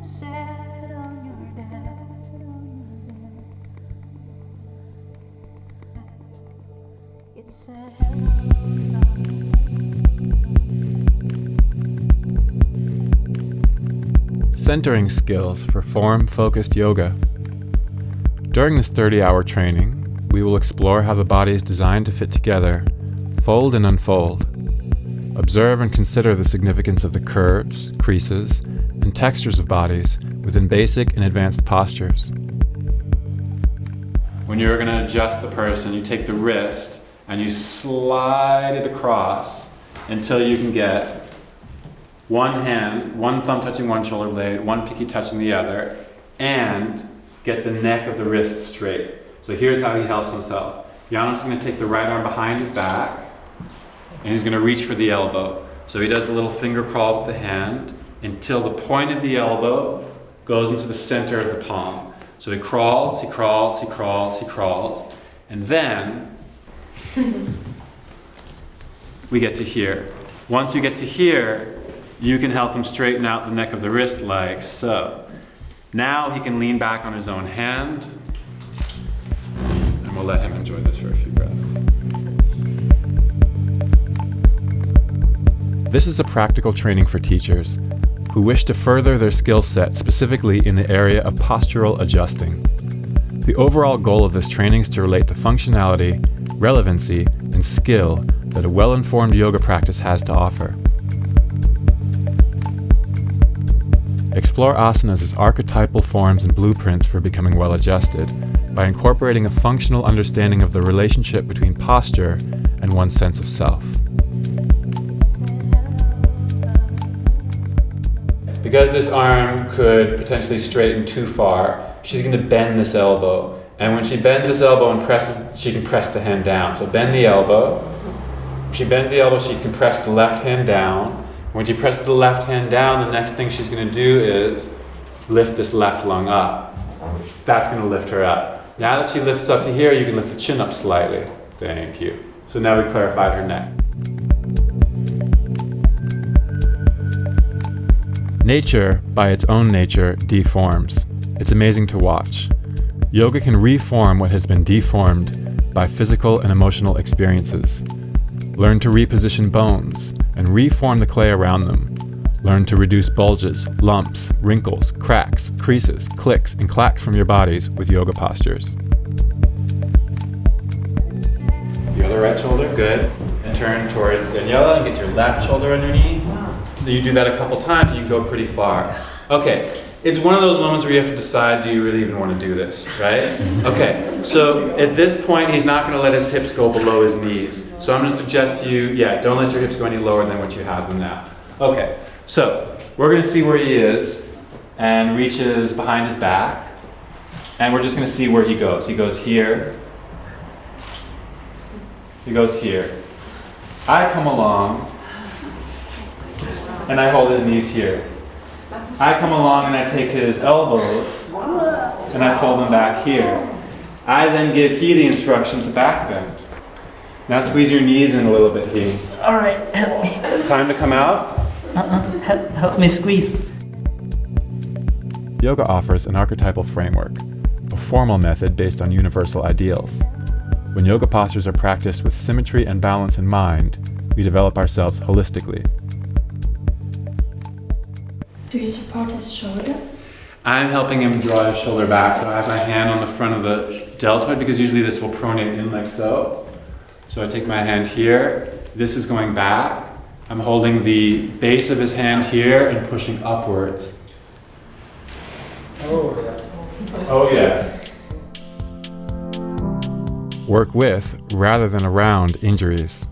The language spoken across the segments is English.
Sat on your desk. It said hello. Centering skills for form-focused yoga. During this 30-hour training, we will explore how the body is designed to fit together, fold and unfold. Observe and consider the significance of the curves, creases, and textures of bodies within basic and advanced postures. When you're going to adjust the person, you take the wrist and you slide it across until you can get one hand, one thumb touching one shoulder blade, one pinky touching the other, and get the neck of the wrist straight. So here's how he helps himself. Janos is going to take the right arm behind his back, and he's going to reach for the elbow. So he does the little finger crawl with the hand until the point of the elbow goes into the center of the palm. So he crawls, he crawls, he crawls, he crawls, and then we get to here. Once you get to here, you can help him straighten out the neck of the wrist like so. Now he can lean back on his own hand, and we'll let him enjoy this for a few breaths. This is a practical training for teachers who wish to further their skill set specifically in the area of postural adjusting. The overall goal of this training is to relate the functionality, relevancy, and skill that a well-informed yoga practice has to offer. Explore asanas as archetypal forms and blueprints for becoming well-adjusted by incorporating a functional understanding of the relationship between posture and one's sense of self. Because this arm could potentially straighten too far, she's going to bend this elbow. And when she bends this elbow and presses, she can press the hand down. So bend the elbow. If she bends the elbow, she can press the left hand down. When she presses the left hand down, the next thing she's going to do is lift this left lung up. That's going to lift her up. Now that she lifts up to here, you can lift the chin up slightly. Thank you. So now we clarified her neck. Nature, by its own nature, deforms. It's amazing to watch. Yoga can reform what has been deformed by physical and emotional experiences. Learn to reposition bones and reform the clay around them. Learn to reduce bulges, lumps, wrinkles, cracks, creases, clicks, and clacks from your bodies with yoga postures. The other right shoulder, good. And turn towards Daniela and get your left shoulder underneath. You do that a couple times, you can go pretty far. Okay, it's one of those moments where you have to decide, do you really even want to do this, right? Okay, so at this point, he's not going to let his hips go below his knees. So I'm going to suggest to you, don't let your hips go any lower than what you have them now. Okay, so we're going to see where he is and reaches behind his back. And we're just going to see where he goes. He goes here. He goes here. I come along and I hold his knees here. I come along and I take his elbows and I pull them back here. I then give he the instruction to back bend. Now squeeze your knees in a little bit, he. All right, help me. Time to come out. Help me squeeze. Yoga offers an archetypal framework, a formal method based on universal ideals. When yoga postures are practiced with symmetry and balance in mind, we develop ourselves holistically. Do you support his shoulder? I'm helping him draw his shoulder back, so I have my hand on the front of the deltoid because usually this will pronate in like so. So I take my hand here, this is going back. I'm holding the base of his hand here and pushing upwards. Oh yeah. Work with, rather than around, injuries.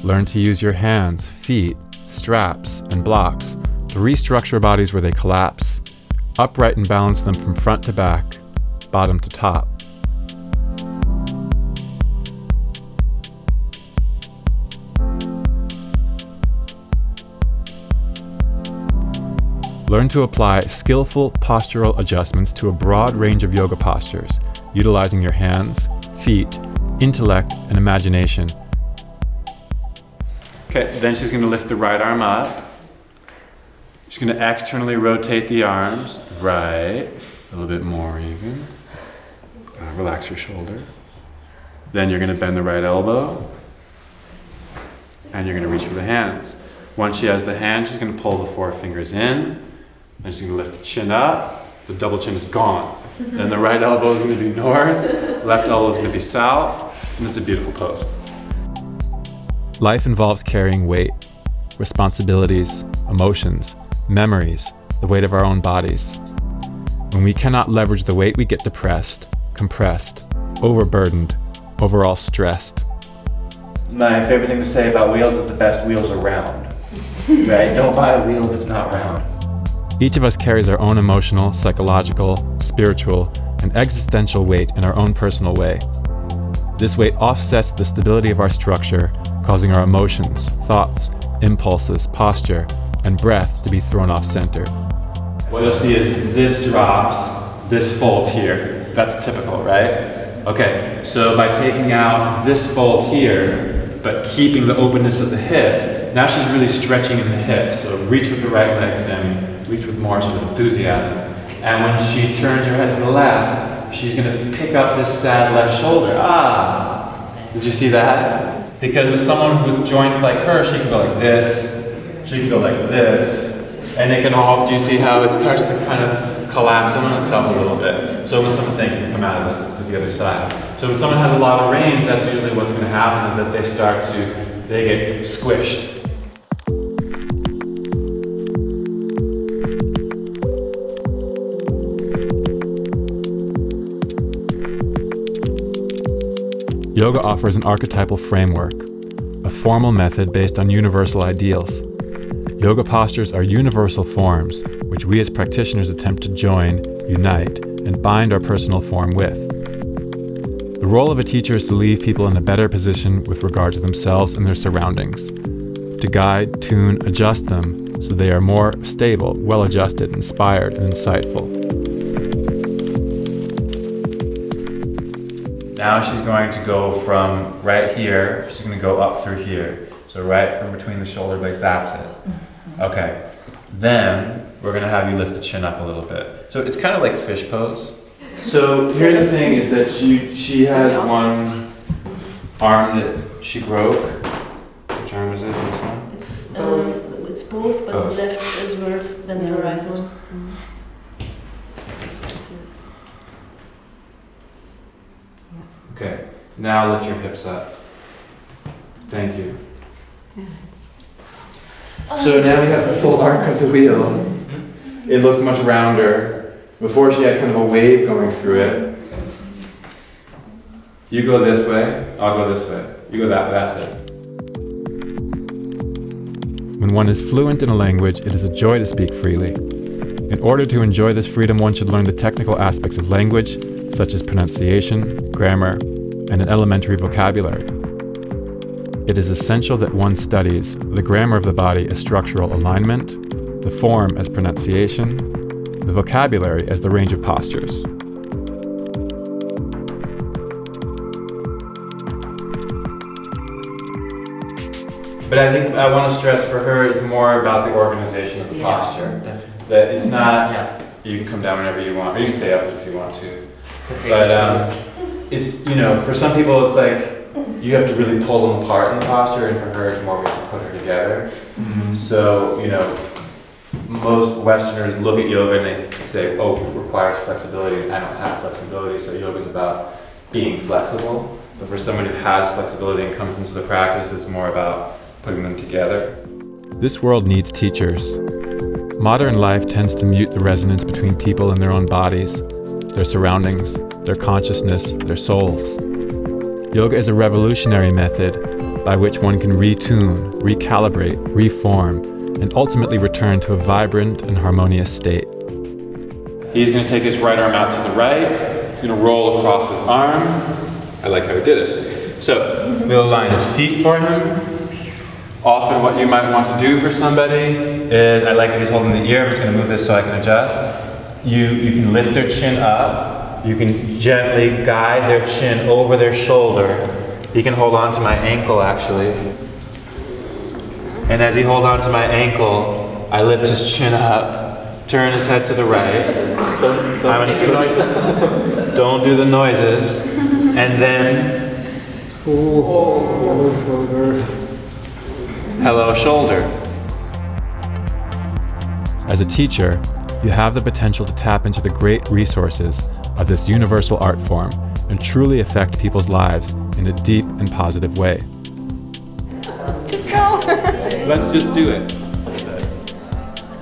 Learn to use your hands, feet, straps, and blocks to restructure bodies where they collapse, upright and balance them from front to back, bottom to top. Learn to apply skillful postural adjustments to a broad range of yoga postures, utilizing your hands, feet, intellect, and imagination. Okay, then she's going to lift the right arm up. Just going to externally rotate the arms, right, a little bit more even. Relax your shoulder. Then you're going to bend the right elbow, and you're going to reach for the hands. Once she has the hand, she's going to pull the forefingers in, then she's going to lift the chin up, the double chin is gone. Then the right elbow is going to be north, left elbow is going to be south, and it's a beautiful pose. Life involves carrying weight, responsibilities, emotions, memories, the weight of our own bodies. When we cannot leverage the weight, we get depressed, compressed, overburdened, overall stressed. My favorite thing to say about wheels is the best wheels are round. Right? Don't buy a wheel that's not round. Each of us carries our own emotional, psychological, spiritual, and existential weight in our own personal way. This weight offsets the stability of our structure, causing our emotions, thoughts, impulses, posture, and breath to be thrown off center. What you'll see is this drops, this folds here. That's typical, right? Okay, so by taking out this fold here, but keeping the openness of the hip, now she's really stretching in the hip. So reach with the right leg, Sammy. Reach with more sort of enthusiasm. And when she turns her head to the left, she's going to pick up this sad left shoulder. Ah! Did you see that? Because with someone with joints like her, she can go like this, she can go like this, and it can all, do you see how it starts to kind of collapse in on itself a little bit? So when someone thinks you come out of this, let's do the other side. So when someone has a lot of range, that's usually what's going to happen, is that they get squished. Yoga offers an archetypal framework, a formal method based on universal ideals. Yoga postures are universal forms, which we as practitioners attempt to join, unite, and bind our personal form with. The role of a teacher is to leave people in a better position with regard to themselves and their surroundings, to guide, tune, adjust them so they are more stable, well-adjusted, inspired, and insightful. Now she's going to go from right here, she's going to go up through here. So right from between the shoulder blades, that's it. Okay. Then we're going to have you lift the chin up a little bit. So it's kind of like fish pose. So here's the thing, is that she has one arm that she broke. Which arm is it? This one? It's both, but Both. the left is worse than the right one. Okay. Now lift your hips up. Thank you. So now we have the full arc of the wheel. It looks much rounder. Before she had kind of a wave going through it. You go this way, I'll go this way. You go that way, that's it. When one is fluent in a language, it is a joy to speak freely. In order to enjoy this freedom, one should learn the technical aspects of language, such as pronunciation, grammar, and an elementary vocabulary. It is essential that one studies the grammar of the body as structural alignment, the form as pronunciation, the vocabulary as the range of postures. But I think I want to stress for her, it's more about the organization of the posture. Definitely. That it's not, Yeah. you can come down whenever you want, or you can stay up if you want to. But it's, you know, for some people it's like, you have to really pull them apart in the posture, and for her it's more we have to put her together. Mm-hmm. So, you know, most Westerners look at yoga and they say, oh, it requires flexibility, and I don't have flexibility, so yoga is about being flexible. But for someone who has flexibility and comes into the practice, it's more about putting them together. This world needs teachers. Modern life tends to mute the resonance between people and their own bodies, their surroundings, their consciousness, their souls. Yoga is a revolutionary method by which one can retune, recalibrate, reform, and ultimately return to a vibrant and harmonious state. He's going to take his right arm out to the right. He's going to roll across his arm. I like how he did it. So we'll align his feet for him. Often what you might want to do for somebody is, I like that he's holding the ear, I'm just going to move this so I can adjust. You can lift their chin up. You can gently guide their chin over their shoulder. He can hold on to my ankle actually. And as he holds on to my ankle, I lift his chin up, turn his head to the right. Don't do the noises. And then, Hello, shoulder. hello, shoulder. As a teacher, you have the potential to tap into the great resources of this universal art form and truly affect people's lives in a deep and positive way. Just go. Let's just do it.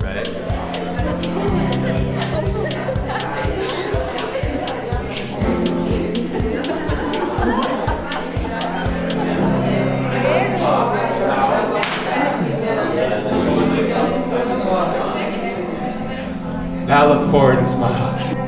Right? Now look forward and smile.